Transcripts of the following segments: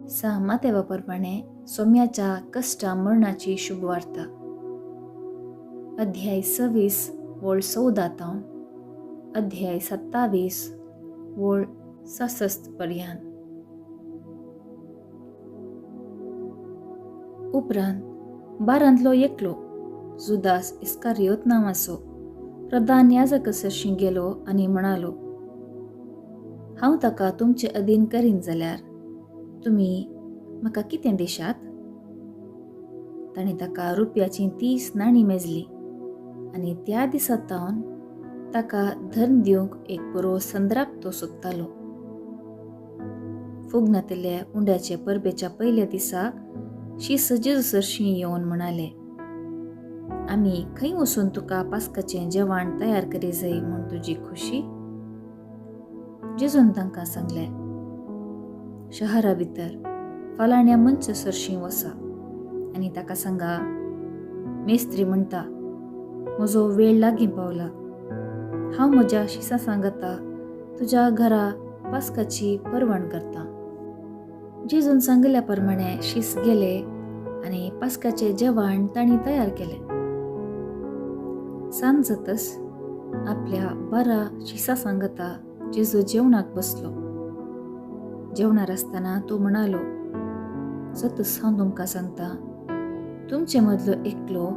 मातेवाप्रमाणे सौम्याच्या कष्टा मरणाची शुभवार्ता. अध्याय 26 वोळ 14 अध्याय 27 वोळ 66 पर्यंत. उपरांत बारांतलो एकलो जुदास इस्कारियोत नांवाचो प्रधान याजकासरशी गेलो आनी म्हणालो, हांव ताका तुमचे अधीन करीन जाल्यार तुमी म्हाका कितें दिशात? ताणें ताका रुपयाची 30 नाणी मेजली आनी त्या दिसातावन ताका धन दिवंक एक बरो संद्राप तो सोदतालो. फुगनातले उंड्याचे परबेच्या पयल्या दिसा शिस जेजूसरशीं येवन म्हणाले, आमी खंय वचून तुका पास्काचें जेवण तयार करी जाय म्हूण तुजी खुशी? जेजून तांकां सांगलें, शहरा भितर फालाण्या मनशासरशीं वसा आनी ताका सांगा, मेस्त्री म्हणटा, म्हजो वेळ लागीं पावला. हांव म्हज्या शिसा सांगता तुज्या घरा पास्काची परवण करता. जेजून सांगल्या प्रमाणे शिस गेले आनी पास्काचें जेवण तांणी तयार केलें. सांज जातच आपल्या बारा शिसा सांगता जेजू जेवणाक बसलो. जेवणार आसतना तो म्हणालो, सतच हांव तुमकां सांगता, तुमचे मदलो एकलो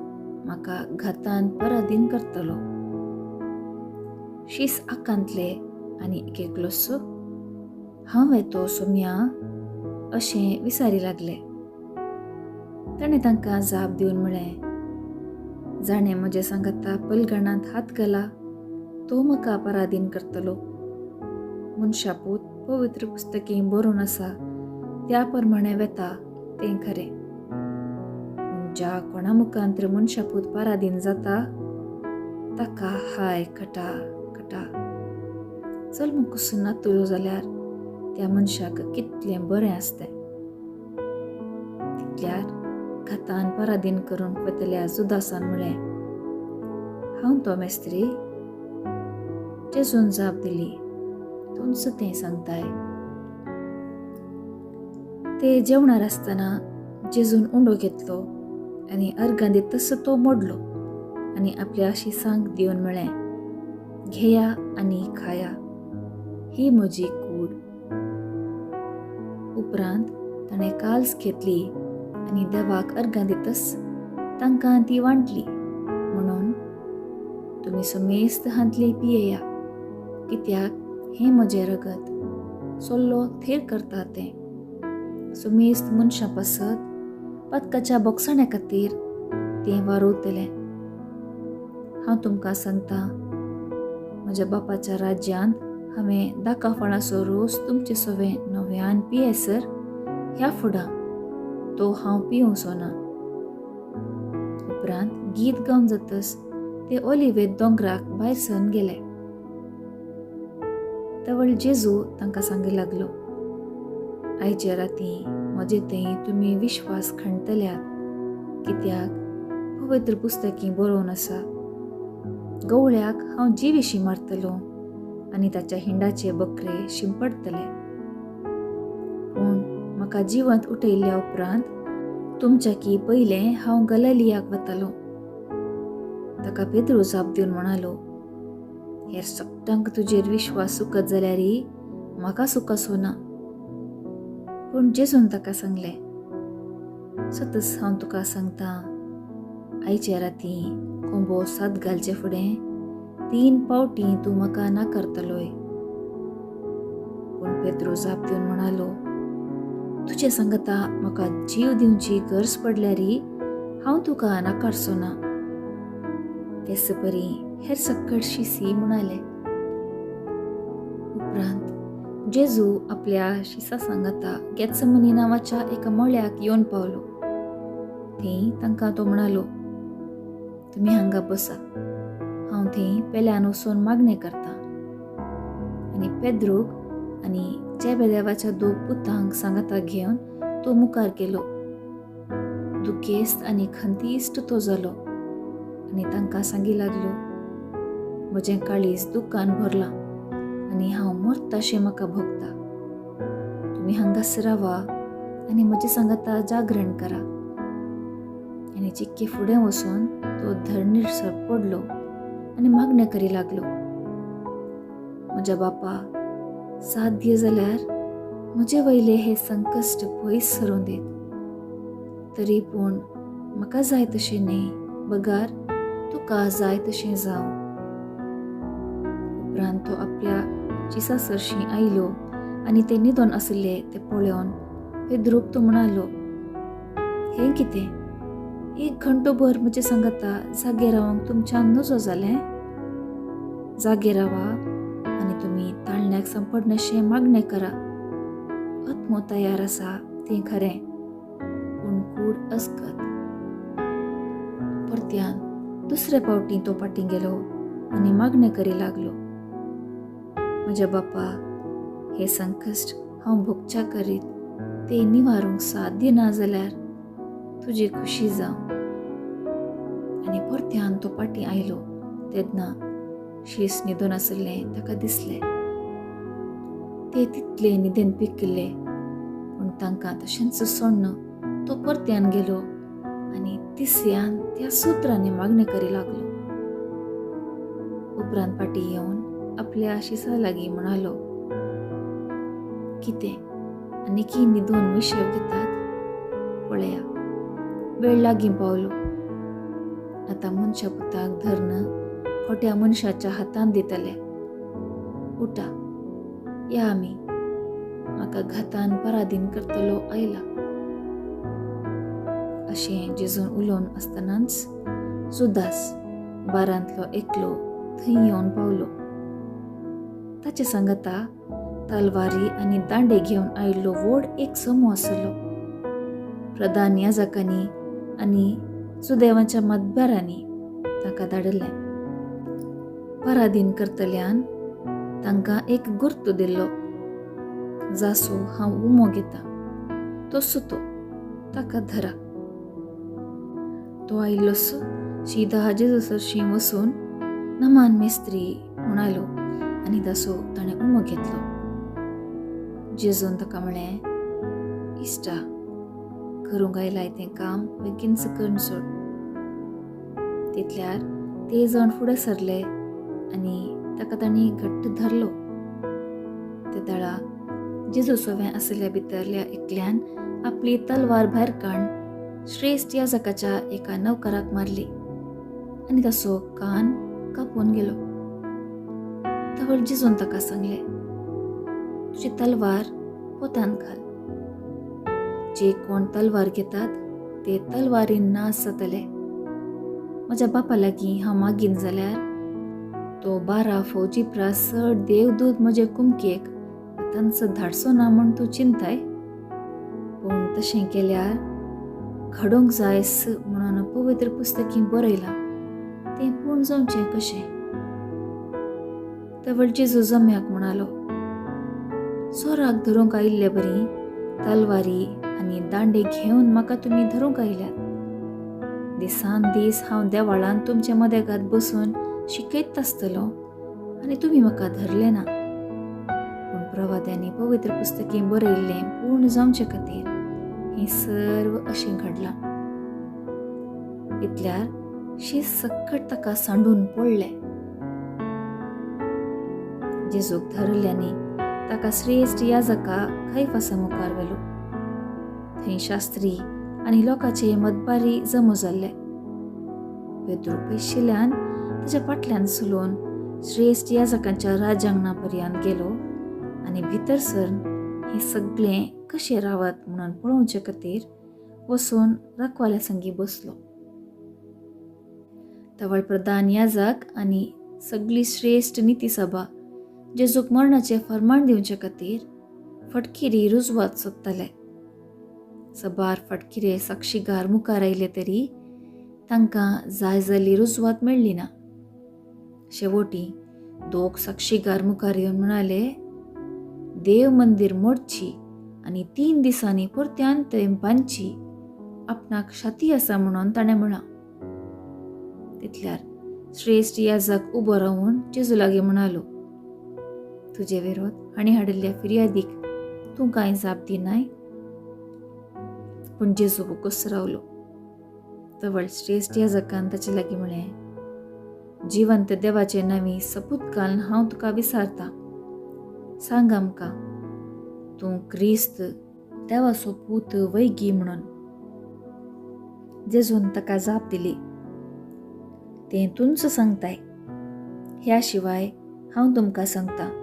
म्हाका घातान पराधीन करतलो. शीस आकांतले आनी एक एकलोसो, हांव येतो सौम्या अशें विचारी लागले. ताणें तांकां जाप दिवन म्हळें, जाणें म्हजे सांगता पलगणांत हात घाला तो म्हाका पराधीन करतलो. मनशापूत पवित्र पुस्तकी बरोवन आसा त्या प्रमाणे वेता तें खरें. ज्या कोणा मुखांतर मनशापूत पराधीन जाता ताका हाय कटा कटा. चल कुसून नातलो जाल्यार त्या मनशाक कितलें बरें आसतें. तितल्यार घातान पराधीन करूंक वतल्या जुदासान म्हळें, हांव तो मेस्त्री. जेजून जाप दिली, तुमच तें सांगताय. ते जेवणार आसतना जेजून उंडो घेतलो आनी अर्गां दितस तो मोडलो आनी आपल्या शिसांक दिवन म्हळें, घेया आनी खाया, ही म्हजी कूड. उपरांत ताणें काल्स घेतली आनी देवाक अर्गां दितस तांकां ती वांटली, म्हणून तुमी समेस्त हांतली पियेया, कित्याक हें म्हजें रगत सोल्लो थेर करता तें समेस्त मनशां पासत पातकाच्या बोगसाण्या खातीर तें वारोवतलें. हांव तुमकां सांगता, म्हज्या बापाच्या राज्यांत हांवें 10 फळांचो रोस तुमचे सवें नव्यान पियेसर ह्या फुडां तो हांव पिवचो ना. उपरांत गीत गावन जातस ते ओलिवेत दोंगराक भायर सरून गेले. तवळ जेजू तांकां सांगूंक लागलो, आयचे राती म्हजे थंय तुमी विश्वास खणतल्यात, कित्याक पवित्र पुस्तकी बरोवन आसा, गवळ्याक हांव जीविशी मारतलो आनी ताच्या हिंडाचे बकरे शिंपडतले. पूण म्हाका जिवंत उठयल्ल्या उपरांत तुमच्याकी पयलें हांव गलिलियाक वतलो. ताका पेद्रू जाप दिवन म्हणालो, हेर सगळ्यांक तुजेर विश्वास सुकत जाल्यारय म्हाका सुकासो ना. पूण जेजून ताका सांगलें, सतच हांव तुका सांगता, आयचे राती कोंबो साद घालचे फुडें 3 पावटी तूं म्हाका नाकारतलोय. पूण पेद्रू जाप दिवन म्हणालो, तुजे सांगता म्हाका जीव दिवची गरज पडल्यारय हांव तुका नाकारचो ना. तेच परी हेर सकट शिसी म्हणाले. उपरांत जेजू आपल्या शिसा सांगता गेत्सेमनी नांवाच्या एका मळ्याक येवन पावलो. थंय तांकां तो म्हणालो, तुमी हांगा बसा, हांव थंय पेल्यान वचून मागणें करता. आनी पेद्रूक आनी जेबेदेवाच्या 2 पुतांक सांगता घेवन तो मुखार गेलो. दुखेस्त आनी खंतिश्ट तो जालो आनी तांकां सांगी लागलो, म्हजें काळीज दुखान भरलां आनी हांव मरताशें म्हाका भोगता. तुमी हांगास रावा आणि म्हजे सांगता जागरण करा. आणि चिक्के फुडें वचून तो धरणीर पडलो आणि मागणे करी लागलो. म्हज्या बापा, साध्य जाल्यार म्हजे वयले हे संकश्ट पयस सरून देत. तरी पूण म्हाका जाय तशें न्ही, बगार तुका जाय तशें जावं. उपरांत तो आपल्या चिसासरशीं आयलो आनी ते न्हिदोन आसले ते पळोवन पेद्रूक तो म्हणालो, हें कितें? 1 घंटोभर म्हजे सांगता जागे रावंक तुमच्यान नजो जालें? जागे रावा आनी तुमी ताळण्याक सांपडनाशें मागणें करा. आत्मो तयार आसा तें खरें, पूण कूड अस्कत. परत्यान दुसरे फावटी तो फाटीं गेलो आनी मागणें करी लागलो, म्हज्या बापा, हे संकश्ट हांव भोगच्या करीत ते निवारूंक साध्य ना जाल्यार तुजी खुशी जावं. आनी परत्यान तो फाटीं आयलो तेन्ना शीस न्हिदोन आसलें ताका दिसलें. ते तितले न्हिदेन पिकिल्ले, पूण तांकां तशेंच सोडून तो परत्यान गेलो आनी तिसऱ्यान त्या सुत्रांनी मागणें करी लागलो. उपरांत फाटीं येवन आपल्या शिसा लागीं म्हणालो, कितें आनीकी न्हिदून विशेव घेतात? पळया, वेळ लागीं पावलो. आतां मनशा पुताक धरण खोट्या मनशाच्या हातांत दितले. उठा, या आमी, म्हाका घातान पराधीन करतलो आयला. अशें जेजून उलोवन आसतनाच जुदास, बारांतलो एकलो, थंय येवन पावलो. ताचे सांगता तलवारी आनी दांडे घेवन आयिल्लो व्हड एक समूह आसलो. प्रधान याजकांनी आनी सुदैवाच्या मतबारांनी ताका धाडलें. पराधीन करतल्यान तांकां एक गुर्त दिल्लो, जासो हांव उमो घेता, तो सुतो, ताका धरा. तो आयिल्लोसो शिदा जेजूसरशीं वचून नमान मेस्त्री म्हूण आयलो आनी ताचो ताणें उमो घेतलो. जेजून ताका म्हळें, इश्टा, करूंक आयलाय तें काम बेगीनच करून सोड. तितल्यार ते जण फुडें सरले आनी ताका तांणी घट्ट धरलो. ते दाळा जेजू सोव्यां आसल्या भितरल्या एकल्यान आपली तलवार भायर काडून श्रेश्ठ याजकाच्या एका नौकराक मारली आनी ताचो कान कापून गेलो. तवळ जेजून ताका सांगलें, तुजी तलवार पोतान घाल. जे कोण तलवार घेतात ते तलवारीन नास जातले. म्हज्या बापा लागीं हांव मागीन जाल्यार तो 12 फौजी प्रास चड देवदूत म्हजे कुमकेक आतांच धाडचो ना म्हूण तूं चिंताय? पूण तशें केल्यार घडोवंक जायस म्हणून पवित्र पुस्तकीं बरयलां तें पूर्ण जावचें कशें? तवळ जेजू जम्याक म्हणालो, सोराक धरूंक आयिल्ले बरी तलवारी आनी दांडे घेवन म्हाका तुमी धरूंक आयल्यात. दिसान दीस हांव देवाळांत तुमचे मदेगांत बसून शिकयत आसतलो आनी तुमी म्हाका धरले ना. पूण प्रवाद्यांनी पवित्र पुस्तकीं बरयल्लें पूर्ण जावचे खातीर हें सर्व अशें घडलां. इतल्यार शीस सकट ताका सांडून पडलें. जेजूक धरल्यांनी ताका श्रेश्ठ याजका कैफासा मुखार व्हेलो. थंय शास्त्री आनी लोकांचे मतबारी जमो जाल्ले. पेद्रू पयशिल्ल्यान ताच्या फाटल्यान चलोवन श्रेश्ठ याजकांच्या राजांगणा पर्यंत गेलो आनी भितर सरून हें सगळें कशें रावत म्हणून पळोवचे खातीर वचून राखवाल्या संगी बसलो. तवळ प्रधान याजक आनी सगळी श्रेश्ठ नितीसभा जेजूक मरणाचें फर्माण दिवचे खातीर फटकिरी रुजवात सोदताले. सबार फटकिरे साक्षीगार मुखार आयले तरी तांकां जाय जाल्ली रुजवात मेळ्ळी ना. शेवटी 2 साक्षीगार मुखार येवन म्हणाले, देव मंदीर मोडची आनी 3 दिसांनी परत्यान थंय बांदची आपणाक शाती आसा म्हणून ताणें म्हळां. तितल्यार श्रेश्ठ याजक उबो रावन जेजू लागीं म्हणालो, तुजे विरोध हांणी हाडिल्ल्या फिर्यादीक तूं कांय जाप दिनाय? पूण जेजू बुकूच रावलो. तवळ श्रेश्ठ याजकान ताचे लागीं म्हळें, जिवंत देवाचे नांवी सबूत घालून हांव तुका विचारता, सांग आमकां, तूं क्रिस्त देवाचो पूत वैगी म्हणून. जेजून ताका जाप दिली, तें तुमच सांगताय. ह्या शिवाय हांव तुमकां सांगता,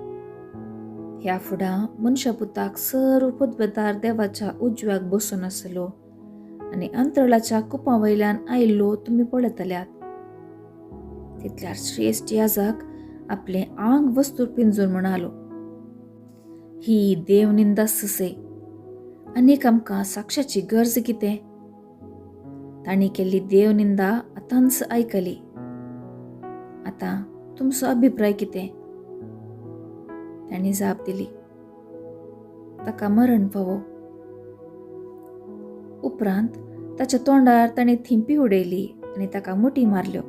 ह्या फुडां मनशा पुताक सर्व पदवेदार देवाच्या उजव्याक बसून आसलो आनी अंतरळाच्या कुपां वयल्यान आयिल्लो तुमी पळयतल्यात. तितल्यार श्रेश्ठ याजक आपलें आंग वस्तूर पिंजून म्हणालो, ही देवनिंदा ससे. आनीक आमकां साक्षाची गरज कितें? तांणी केल्ली देवनिंदा आतांच आयकली. आतां तुमचो अभिप्राय कितें? तांणी जाप दिली, ताका मरण फावो. उपरांत ताच्या तोंडार ताणें थिंपी उडयली आनी ताका मुठी मारल्यो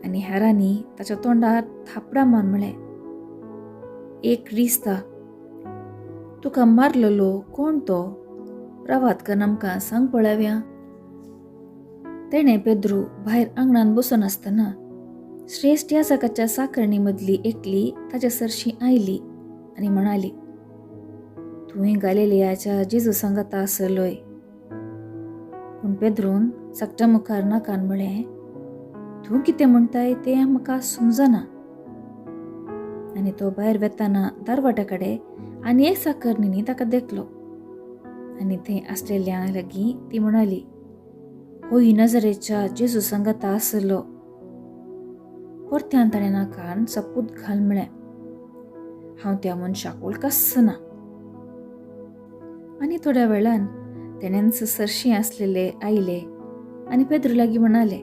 आनी हेरांनी ताच्या तोंडार थापडां मारून म्हळें, एक क्रिस्ता, तुका मारलेलो कोण तो? प्रवाद करून आमकां सांग पळोवया. तेणें पेद्रू भायर आंगणान बसून आसतना श्रेश्ठ याजकाच्या साकरणी मदली एकली ताच्या सरशी आयली आनी म्हणाली, तुवें गालिलेयाच्या जेजू सांगाता आसलोय. पूण पेद्रून सक्त्या मुखार नाकान म्हळें, तूं कितें म्हणटाय तें म्हाका समजना. आनी तो भायर वेताना दारवाट्या कडेन आनी एक साकरणीनी ताका देखलो आनी थंय आसलेल्या लागीं ती म्हणाली, होय नजरेच्या जेजू सांगाता आसलो. परत्यान ताणें नाकान सपूत घाल म्हळें, हांव त्या मनशाक वळखच ना. आनी थोड्या वेळान तेणेंच सरशी आसलेले आयले आनी पेद्रू लागीं म्हणाले,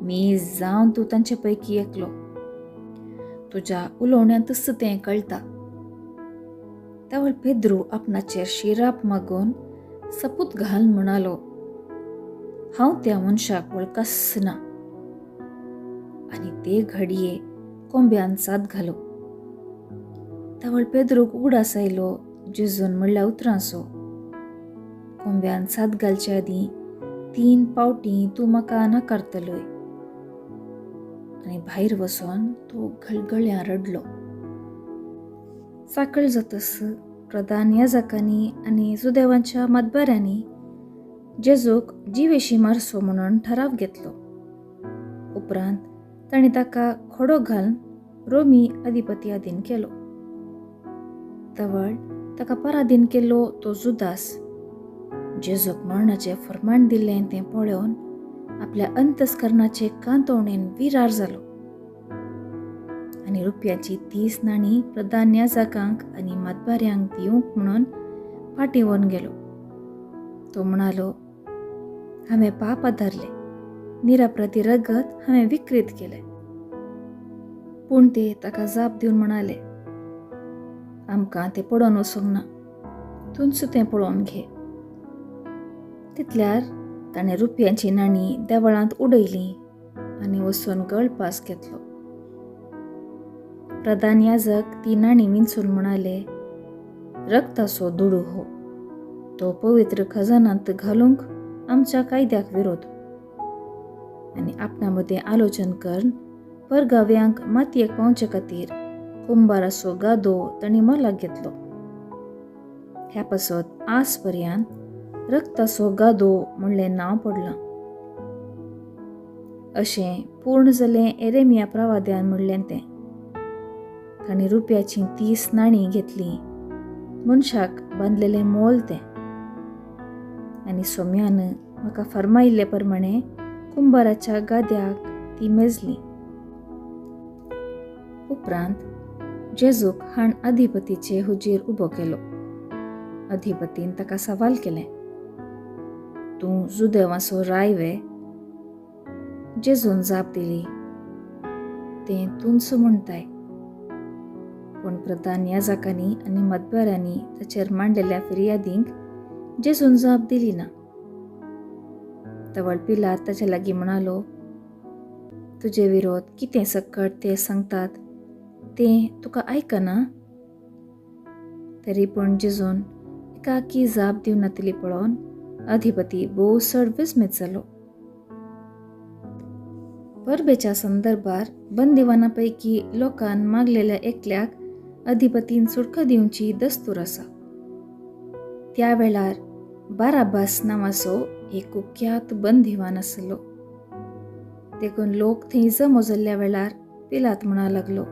मी जावन तूं तांचे पैकी एकलो. तुज्या उलोवण्यांतच तें कळटा. तेवळ पेद्रू आपणाचेर शिराप मागून सपूत घाल म्हणालो, हांव त्या मनशाक वळखच ना. आनी ते घडये कोंब्यान साद घालो. तेवळ पेद्रूक उगडास आयलो जेजून म्हणल्या उतरांचो, कोंब्यान साद घालचे आदीं 3 फावटीं तूं म्हाका नाकारतलोय. आनी भायर वचोन तो गळगळ्यां रडलो. साकळ जातस प्रधान याजकांनी आनी सुदैवाच्या मतबऱ्यांनी जेजूक जिवेशी मारचो म्हणून ठराव घेतलो. उपरांत तांणी ताका खोडो घालून रोमी अधिपती अधीन केलो. तवळ ताका पराधीन केल्लो तो जुदास जेजूक मरणाचें फर्माण दिल्लें तें पळोवन आपल्या अंतस्करणाचे कांतवणेन विरार जालो आनी रुपयाची 30 नाणी प्रधान याजकांक आनी मतबऱ्यांक दिवंक म्हणून फाटीं व्हरून गेलो. तो म्हणालो, हांवें पाप आदारले, निरपराधी रगत हांवें विकृत केलें. पूण ते ताका जाप दिवन म्हणाले, आमकां तें पडोवन वचूंक ना, तूंच तें पळोवन घे. तितल्यार ताणें रुपयांची नाणी देवळांत उडयलीं आनी वचून गळपास घेतलो. प्रधान याजक ती नाणी विंचून म्हणाले, रक्ताचो दुडू हो, तो पवित्र खजानांत घालूंक आमच्या कायद्याक विरोध. आनी आपणा मदें आलोचन करून परगाव्यांक मातयेक पावचे खातीर कुंभाराचो गादो तांणी मोलाक घेतलो. ह्या पासत आज पर्यंत रक्ताचो गादो म्हणलें नांव पडलां. अशें पूर्ण जालें एरेमिया प्रवाद्यान म्हणलें तें. तांणी रुपयाची 30 नाणी घेतलीं, मनशाक बांदलेलें मोल तें. आनी सोम्यान म्हाका फर्मायिल्ले प्रमाणें कुंभाराच्या गाद्याक ती मेजली. उपरांत जेजूक हाण अधिपतीचे हुजीर उबो केलो. अधिपतीन ताका सवाल केलें, तूं जुदेवाचो रायवे? जेजून जाप दिली, तें तूंच म्हणटाय. पूण प्रधान याजकांनी आनी मतबऱ्यांनी ताचेर मांडलेल्या फिर्यादींक जेजून जाप दिली ना. तवळ पिलात ताचे लागीं म्हणालो, तुजे विरोध कितें सकट ते सांगतात तें तुका आयकना? तरी पूण जेजून एकाकी जाप दिवनातली पळोवन अधिपती भोव चड विस्मीत जालो. परबेच्या संदर्भात बंदिवानापैकी लोकांन मागलेल्या एकल्याक अधिपतीन सुटका दिवची दस्तूर आसा. त्या वेळार बाराबास नांवाचो एक कुख्यात बंदिवान आसलो. देखून लोक थंय जमो जाल्ल्या वेळार पिलात म्हणा लागलो,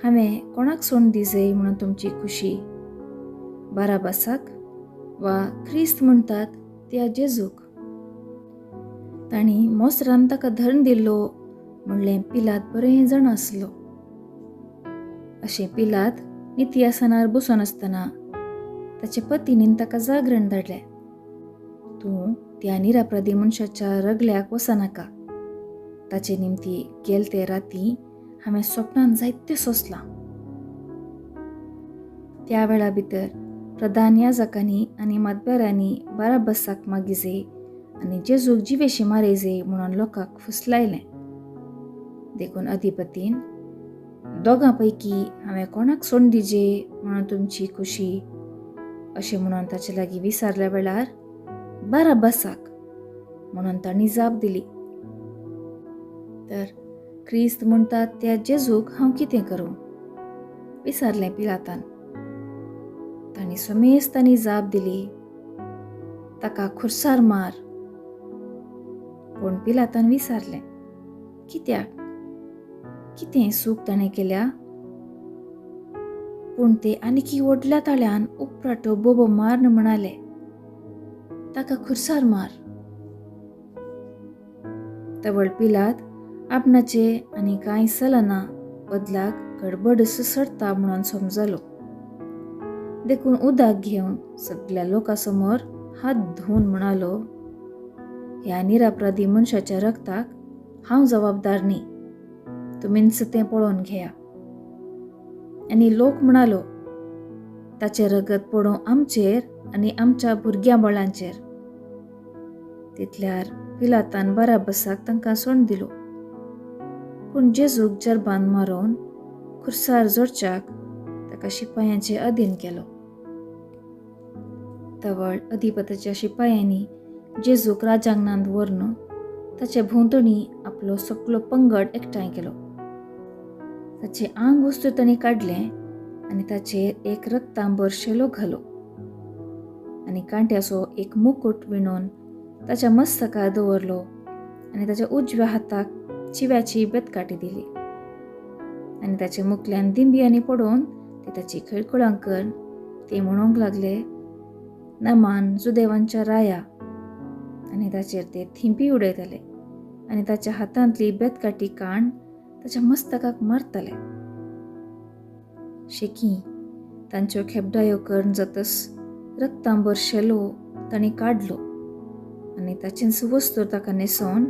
हांवें कोणाक सोडून दिजय म्हणून तुमची खुशी, बाराबासाक वा ख्रिस्त म्हणटात त्या जेजूक? तांणी मोसरान ताका धरून दिल्लो म्हणलें पिलात बरें जाण आसलो. अशें पिलात नित्यासनार बसून आसतना ताचे पत्नीन ताका जागरण धाडलें, तूं त्या निरापराधी मनशाच्या रगल्याक वचनाका. ताचे निमती गेल ते राती हांवें स्वप्नान जायत्यो सोंसलां. त्या वेळा भितर प्रधान याजकांनी आनी मातबऱ्यांनी बाराबासाक मागिजे आनी जेजूक जिवेशी मारयजे म्हणून लोकांक फुसलायलें. देखून अधिपतीन, दोगां पैकी हांवें कोणाक सोडून दिजे म्हणून तुमची खुशी अशें म्हणून ताचे लागीं विचारल्या वेळार बाराबासाक म्हणून तांणी जाप दिली. तर ख्रिस्त म्हणटात त्या जेजूक हांव कितें करूं? विचारलें पिलातान. तांणी समेस्तांनी जाप दिली, ताका खुर्सार मार. पूण पिलातान विचारलें, कित्याक? कितें चूक ताणें केल्या? पूण ते आनीकी व्हडल्या ताळ्यान उपराटो बोबो मारन म्हणाले, ताका खुर्सार मार. तवळ पिलात आपणाचे आनी कांय चलना बदलाक गडबड ससडता म्हणून समजलो. देखून उदक घेवन सगळ्या लोकांसमोर हात धुवन म्हणालो, ह्या निरापराधी मनशाच्या रक्ताक हांव जबाबदार न्ही, तुमीच तें पळोवन घेया. आनी लोक म्हणालो, ताचे रगत पडो आमचेर आनी आमच्या भुरग्यां बाळांचेर. तितल्यार पिलातान बाराबासाक तांकां सोडून दिलो. पूण जेजूक जरबान मारून खुर्सार जोडच्याक ताका शिपायांचे अधीन केलो. तवळ अधिपतीच्या शिपायांनी जेजूक राजांगणांत व्हरून ताचे भोंवतणी आपलो सगळो पंगड एकठांय केलो. ताचे आंग वस्तू तांणी काडलें आनी ताचेर एक रक्तांबर शेलो घालो आनी कांट्याचो एक मुकुट विणून ताच्या मस्तकार दवरलो आनी ताच्या उजव्या हाताक चिव्याची बेतकाटी दिली. आनी ताच्या मुखल्यान दिंब्यांनी पडोवन ते ताची खळखळांक करून ते म्हणूंक लागले, नामान जुदेवांच्या राया. आनी ताचेर ते थिंपी उडयताले आनी ताच्या हातांतली बेतकाटी काण ताच्या मस्तकाक मारताले. शेकी तांच्यो खेबडायो करून जातस रक्तांबर शेलो तांणी काडलो आनी ताचेच वस्तू ताका न्हेसोवन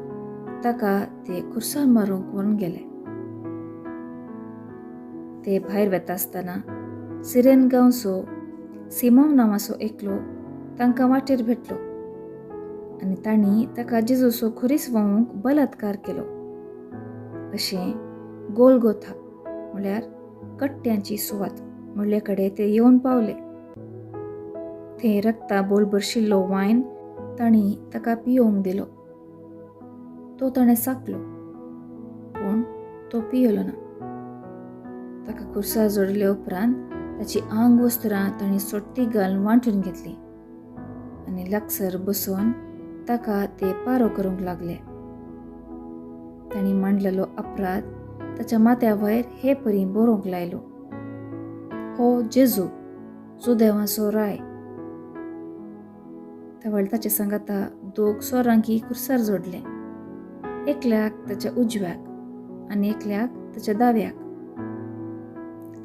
ताका ते खुर्सार मारूंक व्हरून गेले. ते भायर वेता आसतना सिरेन गांवचो सिमोन नांवाचो एकलो तांकां वाटेर भेटलो आनी तांणी ताका जेजूचो खुरीस वळोवंक बलात्कार केलो. अशें गोलगोथा म्हळ्यार कट्ट्यांची सुवात म्हणले कडेन ते येवन पावले. थंय रक्ता बोलभर शिल्लो वायन तांणी ताका पियोवंक दिलो. तो ताणें चाखलो, पूण तो पियेलो ना. ताका खुर्सार जोडले उपरांत ताची आंग वस्त्रां तांणी सोट्टी घालून वांटून घेतली आनी लागसर बसून ताका ते पारो करूंक लागले. तांणी मांडलेलो अपराध ताच्या माथ्या वयर हे परी बरोवंक लायलो, हो जेजू, जुदेवांचो राय. तवळ ताचे सांगाता दोग सोरांकी खुर्सार जोडले, एकल्याक ताच्या उजव्याक आनी एकल्याक ताच्या दाव्याक.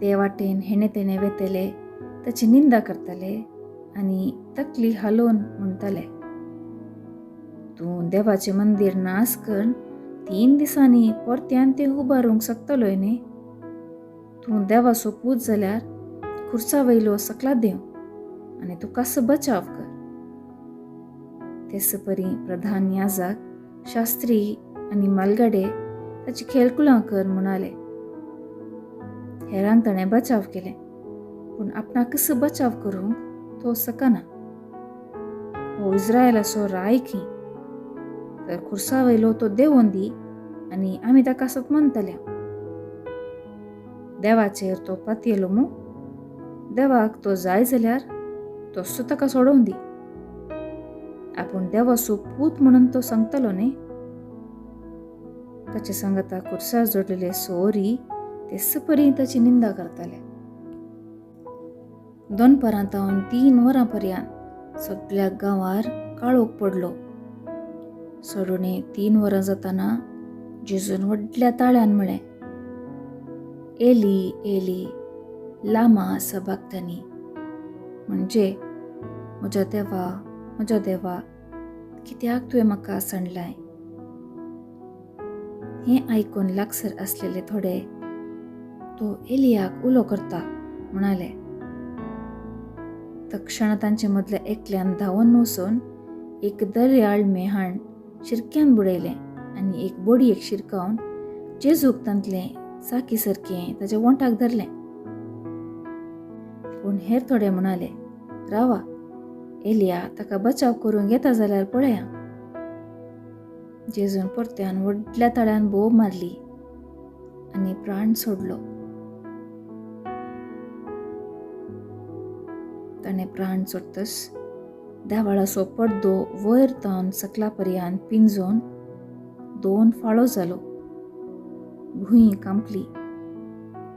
ते वाटेन हेणे तेणे वेतेले ताची निंदा करताले आनी तकली हालोवन म्हणटाले, तूं देवाचें मंदीर नास करून 3 दिसांनी परत्यान तें उबारूंक शकतलोय न्ही? तूं देवाचो पूत जाल्यार खुर्सा वयलो सकला देव आनी तूं कसो बचाव कर. तेच परी प्रधान याजक, शास्त्री आनी मालगाडे ताची खेळकुलां कर म्हणाले. हेरांक ताणें बचाव केलें, पूण आपणाक कसो बचाव करूंक तो सकना. हो इस्रायलाचो राय खी तर खुर्सा वयलो तो देंवोन दी आनी आमी ताका आसत म्हणटले. देवाचेर तो पातयेलो मू देवाक तो जाय जाल्यार तसो ताका सोडून दी. आपूण देवाचो पूत म्हणून तो सांगतलो न्ही. ताचे सांगता खुर्सार जोडलेले सोरी तेस परी ताची निंदा करताले. दनपारांतावन 3 वरां पर्यंत सगळ्या गांवार काळोख पडलो. सडुणे 3 वरां जाताना जेजून व्हडल्या ताळ्यान म्हळें, एली एली लामा सबक्तानी, म्हणजे म्हज्या देवा कित्याक तुवें म्हाका सांडलाय. हें आयकून लागसर आसलेले थोडे तो एलियाक उलो करता म्हणाले. तक्षण तांचे मदले एकल्यान धांवन वचून एक दर्याळ मेहाण शिरक्यान बुडयलें आनी एक बडयेक शिरकावन जेजूक तांतलें चाकी सारकें ताच्या वोंटाक धरलें. पूण हेर थोडे म्हणाले, रावा, एलिया ताका बचाव करूंक येता जाल्यार पळया. जेजून परत्यान व्हडल्या ताळ्यान बोव मारली आनी प्राण सोडलो. ताणें प्राण सोडतस देवाळाचो पड्डो वयर तावन सकला पर्यंत पिंजोवन 2 फाळो जालो. भुंय कांपली,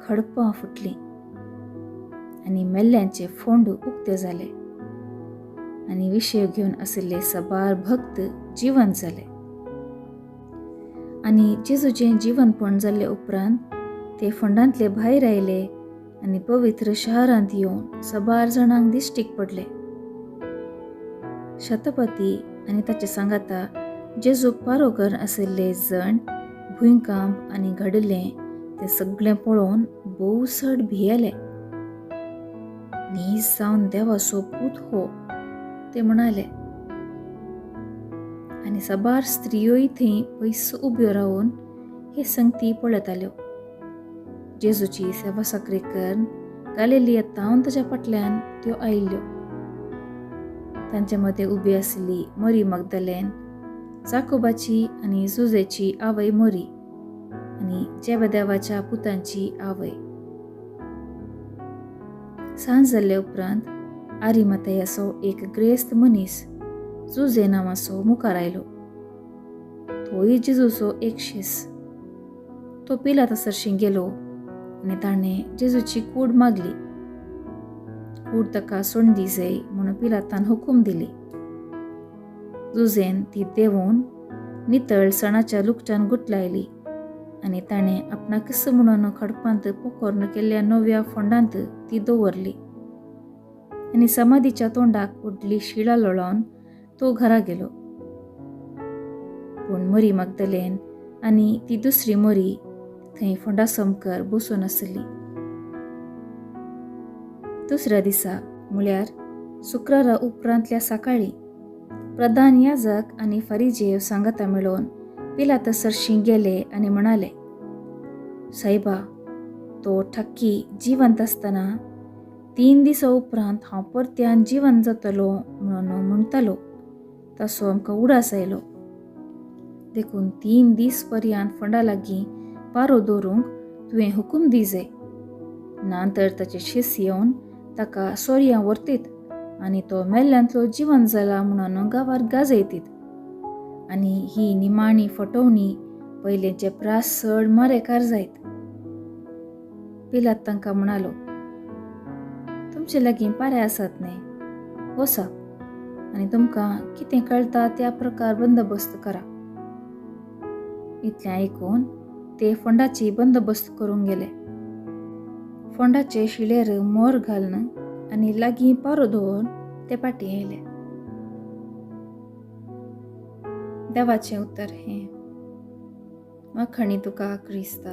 खडपां फुटलीं आनी मेल्ल्यांचे फोंड उक्ते जाले आनी विशय घेवन आशिल्ले सबार भक्त जिवंत जाले. आनी जेजूचें जिवंतपण जाल्ले उपरांत ते फोंडांतले भायर आयले आनी पवित्र शारांत येवन सबार जाणांक दिश्टीक पडले. शतपती आनी ताचे सांगाता जेजूक पारोकर आशिल्ले जण भुंयकांप आनी घडलें तें सगळें पळोवन भोव चड भियेले. न्हीज जावन देवाचो पूत हो ते म्हणाले. आनी सबार स्त्रियोय थंय पयस उब्यो रावन हे संगती पळयताल्यो. जेजूची सेवा साकरी करून गालिलियांतावन ताच्या फाटल्यान त्यो आयिल्ल्यो. तांचे मदें उबी आशिल्ली मरी मगदलेन, जाकोबाची आनी जुजेची आवय मरी आनी जेबेदेवाच्या पुतांची आवय. सांज जाल्ले उपरांत आरिमाथायाचो एक ग्रेस्त मनीस जुजे नांवाचो मुखार आयलो. तोय जेजूचो एक शिस. तो पिलातासरशीं गेलो आनी ताणें जेजूची कूड मागली. कूड ताका सोडून जाय म्हणून पिलातान हुकूम दिली. जुजेन ती देंवोवन नितळ सणाच्या लुगच्यान गुठलायली आनी ताणें आपणाक किस म्हणून खडपांत पोकोर्ण केल्ल्या नव्या फोंडांत ती दवरली आनी समाधीच्या तोंडाक व्हडली शिळा लोळोवन तो घरा गेलो. पूण मरी मगदलेन आनी ती दुसरी मरी थंय फोंडा समकर बसून आसली. दुसऱ्या दिसा म्हळ्यार शुक्रारा उपरांतल्या सकाळी प्रधान याजक आनी फारिजेव सांगाता मेळोवन पिलातासरशीं गेले आनी म्हणाले, सायबा, तो ठक्की जिवंत आसतना 3 दिसा उपरांत हांव परत्यान जिवंत जातलो म्हणून म्हणटालो तसो आमकां उडास आयलो. देखून 3 दीस पर्यंत फोंडा लागीं पारो दवरूंक तुवें हुकूम दिजय. नांतर ताचे शिस येवन ताका सोर्यां व्हरतीत आनी तो मेल्ल्यांतलो जिवंत जाला म्हणून गांवार गाजयतीत. आनी ही निमाणी फटोवणी पयलेचे प्रास चड मारेकार जायत. पिलात तांकां म्हणालो, तुमचे लागीं पारे आसात न्ही, वसा आनी तुमकां कितें कळटा त्या प्रकार बंदोबस्त करा. इतलें आयकून ते फोंडाची बंदोबस्त करूंक गेले. फोंडाचे शिळेर मोर घालन आनी लागीं पारो दवरून ते पाटी आयले. देवाचें उतर हें. वाखणी तुका क्रिस्ता.